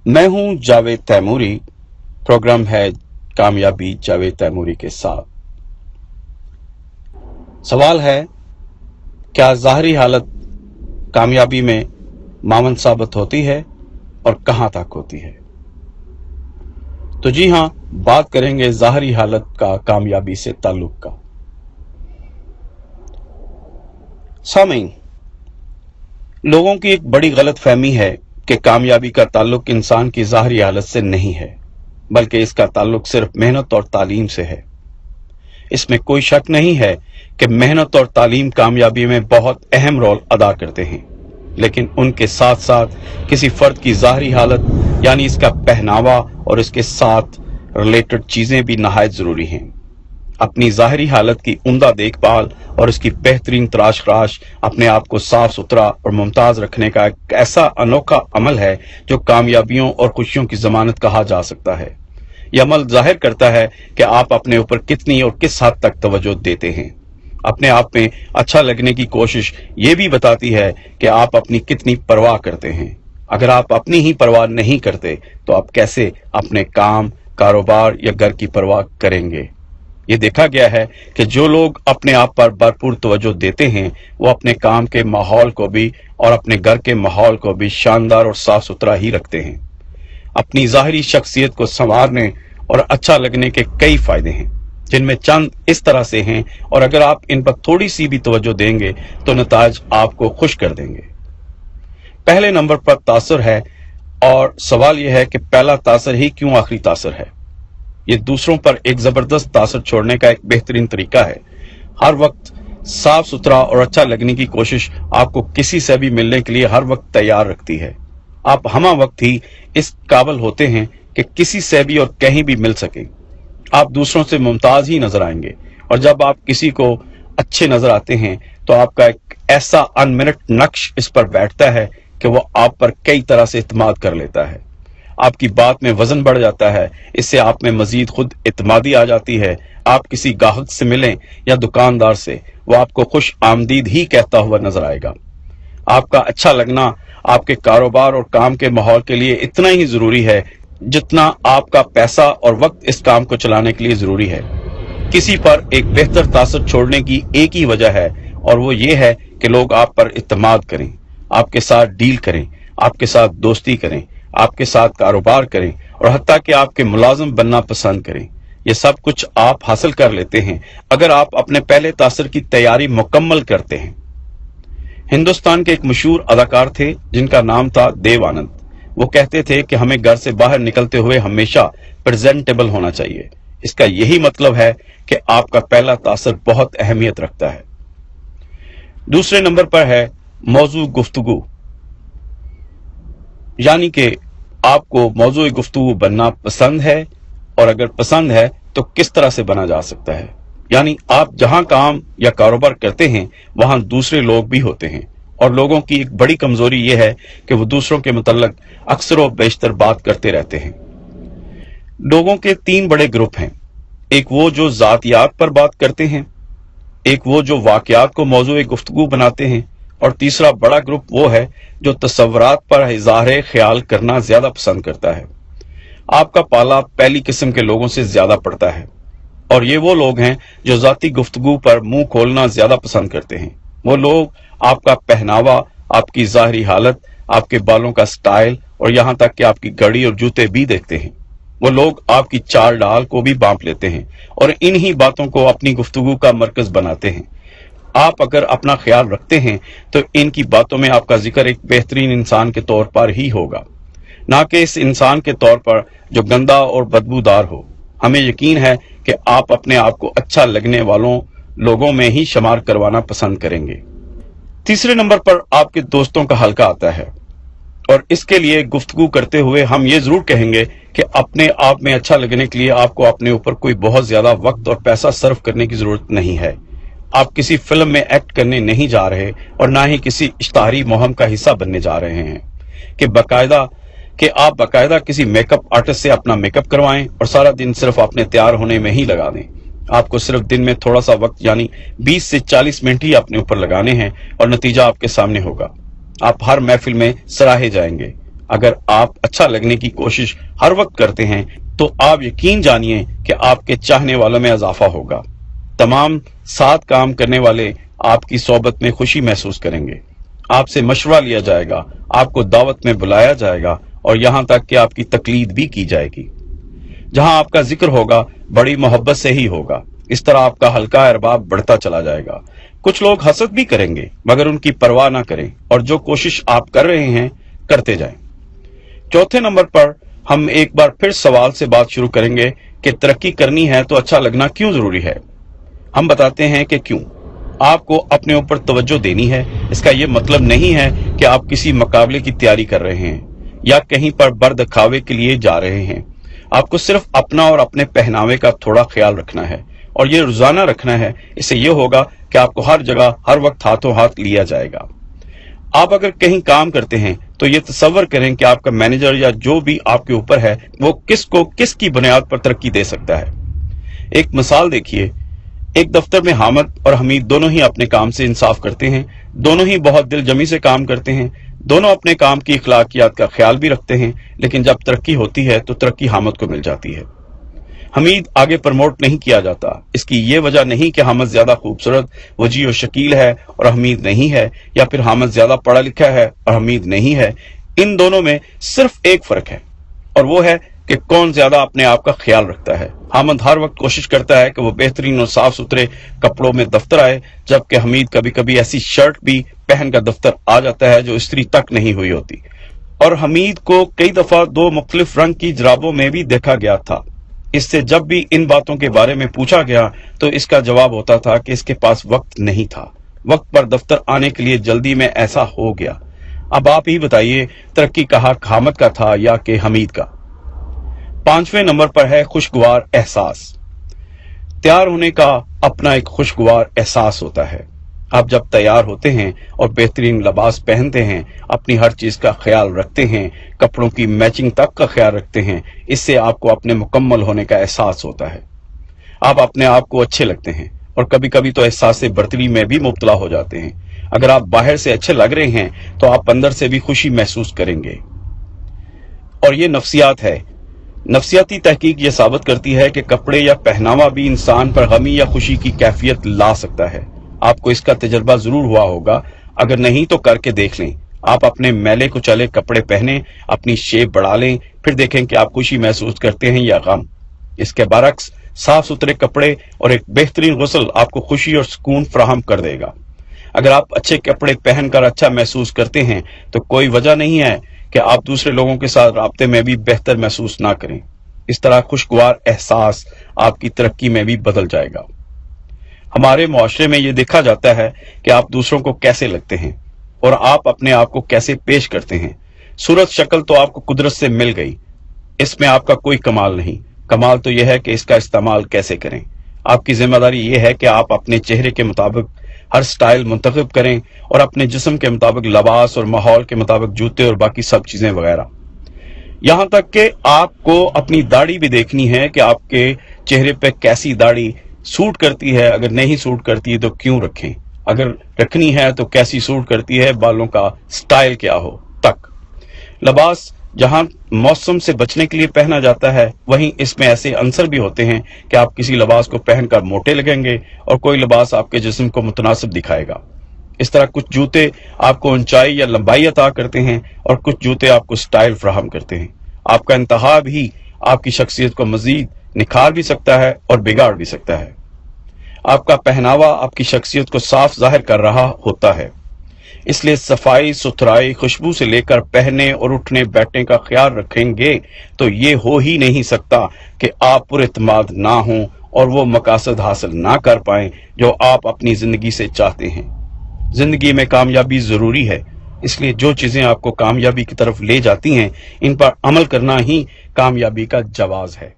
मैं हूं जावेद तैमूरी। प्रोग्राम है कामयाबी जावेद तैमूरी के साथ। सवाल है, क्या ज़ाहरी हालत कामयाबी में मामन साबित होती है और कहां तक होती है? तो जी हां, बात करेंगे ज़ाहरी हालत का कामयाबी से ताल्लुक का। सामीन, लोगों की एक बड़ी गलत फहमी है कि कामयाबी का ताल्लुक इंसान की ज़ाहरी हालत से नहीं है, बल्कि इसका ताल्लुक सिर्फ मेहनत और तालीम से है। इसमें कोई शक नहीं है कि मेहनत और तालीम कामयाबी में बहुत अहम रोल अदा करते हैं, लेकिन उनके साथ साथ किसी फर्द की ज़ाहरी हालत यानी इसका पहनावा और इसके साथ रिलेटेड चीजें भी नहायत जरूरी हैं। अपनी ज़ाहरी हालत की उम्दा देखभाल और इसकी बेहतरीन तराश अपने आप को साफ सुथरा और मुमताज रखने का एक ऐसा अनोखा अमल है जो कामयाबियों और खुशियों की जमानत कहा जा सकता है। यह अमल जाहिर करता है कि आप अपने ऊपर कितनी और किस हद तक तवज्जो देते हैं। अपने आप में अच्छा लगने की कोशिश ये भी बताती है कि आप अपनी कितनी परवाह करते हैं। अगर आप अपनी ही परवाह नहीं करते तो आप कैसे अपने काम, कारोबार या घर की परवाह करेंगे? ये देखा गया है कि जो लोग अपने आप पर भरपूर तवज्जो देते हैं वो अपने काम के माहौल को भी और अपने घर के माहौल को भी शानदार और साफ सुथरा ही रखते हैं। अपनी ज़ाहिरी शख्सियत को संवारने और अच्छा लगने के कई फायदे हैं, जिनमें चंद इस तरह से हैं, और अगर आप इन पर थोड़ी सी भी तवज्जो देंगे तो नताज आपको खुश कर देंगे। पहले नंबर पर तासर है, और सवाल यह है कि पहला तासर ही क्यों आखिरी तासर है? ये दूसरों पर एक जबरदस्त तासर छोड़ने का एक बेहतरीन तरीका है। हर वक्त साफ सुथरा और अच्छा लगने की कोशिश आपको किसी से भी मिलने के लिए हर वक्त तैयार रखती है। आप हमा वक्त ही इस काबिल होते हैं कि किसी से भी और कहीं भी मिल सके। आप दूसरों से मुमताज ही नजर आएंगे, और जब आप किसी को अच्छे नजर आते हैं तो आपका एक ऐसा अनमिनट नक्श इस पर बैठता है कि वो आप पर कई तरह से इत्मीनान कर लेता है। आपकी बात में वजन बढ़ जाता है, इससे आप में मजीद खुद इत्मीनानी आ जाती है। आप किसी गाहक से मिलें या दुकानदार से, वो आपको खुश आमदीद ही कहता हुआ नजर आएगा। आपका अच्छा लगना आपके कारोबार और काम के माहौल के लिए इतना ही जरूरी है जितना आपका पैसा और वक्त इस काम को चलाने के लिए जरूरी है। किसी पर एक बेहतर तासर छोड़ने की एक ही वजह है, और वो ये है कि लोग आप पर इत्मीनान करें, आपके साथ डील करें, आपके साथ दोस्ती करें, आपके साथ कारोबार करें, और हत्ता कि आपके मुलाजिम बनना पसंद करें। ये सब कुछ आप हासिल कर लेते हैं अगर आप अपने पहले तासर की तैयारी मुकम्मल करते हैं। हिंदुस्तान के एक मशहूर अदाकार थे जिनका नाम था देव आनंद। वो कहते थे कि हमें घर से बाहर निकलते हुए हमेशा प्रेजेंटेबल होना चाहिए। इसका यही मतलब है कि आपका पहला तासर बहुत अहमियत रखता है। दूसरे नंबर पर है मौजू गुफ्तगू, यानी कि आपको मौजू गुफ्तगू बनना पसंद है, और अगर पसंद है तो किस तरह से बना जा सकता है। यानी आप जहां काम या कारोबार करते हैं वहां दूसरे लोग भी होते हैं, और लोगों की एक बड़ी कमजोरी यह है कि वो दूसरों के मुतल्लिक अक्सर व बेशतर बात करते रहते हैं। लोगों के तीन बड़े ग्रुप हैं। एक वो जो जातियात पर बात करते हैं, एक वो जो वाकयात को मौजू गुफ्तगू बनाते हैं, और तीसरा बड़ा ग्रुप वो है जो तसव्वुरात पर इज़हार ख्याल करना ज्यादा पसंद करता है। आपका पाला पहली किस्म के लोगों से ज्यादा पड़ता है, और ये वो लोग हैं जो जाती गुफ्तगू पर मुंह खोलना ज्यादा पसंद करते हैं। वो लोग आपका पहनावा, आपकी ज़ाहरी हालत, आपके बालों का स्टाइल, और यहां तक कि आपकी घड़ी और जूते भी देखते हैं। वो लोग आपकी चाल डाल को भी बांप लेते हैं और इन्हीं बातों को अपनी गुफ्तगू का मरकज बनाते हैं। आप अगर अपना ख्याल रखते हैं तो इनकी बातों में आपका जिक्र एक बेहतरीन इंसान के तौर पर ही होगा, ना कि इस इंसान के तौर पर जो गंदा और बदबूदार हो। हमें यकीन है कि आप अपने आप को अच्छा लगने वालों लोगों में ही शुमार करवाना पसंद करेंगे। तीसरे नंबर पर आपके दोस्तों का हल्का आता है, और इसके लिए गुफ्तगू करते हुए हम ये जरूर कहेंगे कि अपने आप में अच्छा लगने के लिए आपको अपने ऊपर कोई बहुत ज्यादा वक्त और पैसा सर्व करने की जरूरत नहीं है। आप किसी फिल्म में एक्ट करने नहीं जा रहे, और ना ही किसी इश्तहारी मुहिम का हिस्सा बनने जा रहे हैं कि आप बाकायदा किसी मेकअप आर्टिस्ट से अपना मेकअप करवाएं और सारा दिन सिर्फ अपने तैयार होने में ही लगा दें। आपको सिर्फ दिन में थोड़ा सा वक्त यानी 20 से 40 मिनट ही अपने ऊपर लगाने हैं, और नतीजा आपके सामने होगा। आप हर महफिल में सराहे जाएंगे। अगर आप अच्छा लगने की कोशिश हर वक्त करते हैं तो आप यकीन जानिए कि आपके चाहने वालों में इजाफा होगा। तमाम साथ काम करने वाले आपकी सोबत में खुशी महसूस करेंगे। आपसे मशवरा लिया जाएगा, आपको दावत में बुलाया जाएगा और यहां तक कि आपकी तकलीद भी की जाएगी। जहां आपका जिक्र होगा बड़ी मोहब्बत से ही होगा। इस तरह आपका हल्का अरबाब बढ़ता चला जाएगा। कुछ लोग हसद भी करेंगे मगर उनकी परवाह ना करें और जो कोशिश आप कर रहे हैं करते जाएं। चौथे नंबर पर हम एक बार फिर सवाल से बात शुरू करेंगे कि तरक्की करनी है तो अच्छा लगना क्यों जरूरी है। हम बताते हैं कि क्यों। आपको अपने ऊपर तवज्जो देनी है। इसका यह मतलब नहीं है कि आप किसी मुकाबले की तैयारी कर रहे हैं या कहीं पर बरदिखावे के लिए जा रहे हैं। आपको सिर्फ अपना और अपने पहनावे का थोड़ा ख्याल रखना है और ये रोजाना रखना है। इससे यह होगा कि आपको हर जगह हर वक्त हाथों हाथ लिया जाएगा। आप अगर कहीं काम करते हैं तो ये तसव्वुर करें कि आपका मैनेजर या जो भी आपके ऊपर है वो किसको किसकी बुनियाद पर तरक्की दे सकता है। एक मिसाल देखिए, एक दफ्तर में हामिद और हमीद दोनों ही अपने काम से इंसाफ करते हैं, दोनों ही बहुत दिलजमी से काम करते हैं, दोनों अपने काम की इखलाकियात का ख्याल भी रखते हैं, लेकिन जब तरक्की होती है तो तरक्की हामिद को मिल जाती है। हमीद आगे प्रमोट नहीं किया जाता। इसकी ये वजह नहीं कि हामिद ज्यादा खूबसूरत, वजी और शकील है और हमीद नहीं है, या फिर हामिद ज्यादा पढ़ा लिखा है और हमीद नहीं है। इन दोनों में सिर्फ एक फर्क है और वो है कि कौन ज्यादा अपने आप का ख्याल रखता है। हामिद हर वक्त कोशिश करता है कि वो बेहतरीन और साफ सुथरे कपड़ों में दफ्तर आए, जबकि हमीद कभी कभी ऐसी शर्ट भी पहन कर दफ्तर आ जाता है जो इस्त्री तक नहीं हुई होती। और हमीद को कई दफा दो मुख्तलिफ रंग की जुराबों में भी देखा गया था। इससे जब भी इन बातों के बारे में पूछा गया तो इसका जवाब होता था कि इसके पास वक्त नहीं था, वक्त पर दफ्तर आने के लिए जल्दी में ऐसा हो गया। अब आप ही बताइए, तरक्की का हक हामिद का था या कि हमीद का। पांचवें नंबर पर है खुशगवार एहसास। तैयार होने का अपना एक खुशगवार एहसास होता है। आप जब तैयार होते हैं और बेहतरीन लिबास पहनते हैं, अपनी हर चीज का ख्याल रखते हैं, कपड़ों की मैचिंग तक का ख्याल रखते हैं, इससे आपको अपने मुकम्मल होने का एहसास होता है। आप अपने आप को अच्छे लगते हैं और कभी कभी तो एहसास बर्तरी में भी मुब्तला हो जाते हैं। अगर आप बाहर से अच्छे लग रहे हैं तो आप अंदर से भी खुशी महसूस करेंगे। और ये नफ्सियात है। नफ्सियाती तहकीक ये साबित करती है कि कपड़े या पहनावा भी इंसान पर गमी या खुशी की कैफियत ला सकता है। आपको इसका तजर्बा जरूर हुआ होगा, अगर नहीं तो करके देख लें। आप अपने मैले कुचले कपड़े पहने, अपनी शेप बढ़ा लें, फिर देखें कि आप खुशी महसूस करते हैं या गम। इसके बरक्स साफ सुथरे कपड़े और एक बेहतरीन गुस्ल आपको खुशी और सुकून फराहम कर देगा। अगर आप अच्छे कपड़े पहनकर अच्छा महसूस करते हैं तो कोई वजह नहीं है कि आप दूसरे लोगों के साथ राब्ते में भी बेहतर महसूस ना करें। इस तरह खुशगवार एहसास आपकी तरक्की में भी बदल जाएगा। हमारे मुआशरे में यह देखा जाता है कि आप दूसरों को कैसे लगते हैं और आप अपने आप को कैसे पेश करते हैं। सूरत शक्ल तो आपको कुदरत से मिल गई, इसमें आपका कोई कमाल नहीं। कमाल तो यह है कि इसका इस्तेमाल कैसे करें। आपकी जिम्मेदारी यह है कि आप अपने चेहरे के मुताबिक हर स्टाइल मुंतखब करें और अपने जिस्म के मुताबिक लिबास और माहौल के मुताबिक जूते और बाकी सब चीजें वगैरह। यहां तक कि आपको अपनी दाढ़ी भी देखनी है कि आपके चेहरे पे कैसी दाढ़ी सूट करती है। अगर नहीं सूट करती है तो क्यों रखें, अगर रखनी है तो कैसी सूट करती है, बालों का स्टाइल क्या हो तक। लिबास जहां मौसम से बचने के लिए पहना जाता है, वहीं इसमें ऐसे अंसर भी होते हैं कि आप किसी लिबास को पहनकर मोटे लगेंगे और कोई लिबास आपके जिस्म को मुतनासिब दिखाएगा। इस तरह कुछ जूते आपको ऊंचाई या लंबाई अता करते हैं और कुछ जूते आपको स्टाइल फराहम करते हैं। आपका इंतखाब ही आपकी शख्सियत को मजीद निखार भी सकता है और बिगाड़ भी सकता है। आपका पहनावा आपकी शख्सियत को साफ जाहिर कर रहा होता है, इसलिए सफाई सुथराई खुशबू से लेकर पहने और उठने बैठने का ख्याल रखेंगे तो ये हो ही नहीं सकता कि आप पुरएतमाद ना हों और वो मकासद हासिल ना कर पाएं जो आप अपनी जिंदगी से चाहते हैं। जिंदगी में कामयाबी जरूरी है, इसलिए जो चीजें आपको कामयाबी की तरफ ले जाती हैं इन पर अमल करना ही कामयाबी का जवाज है।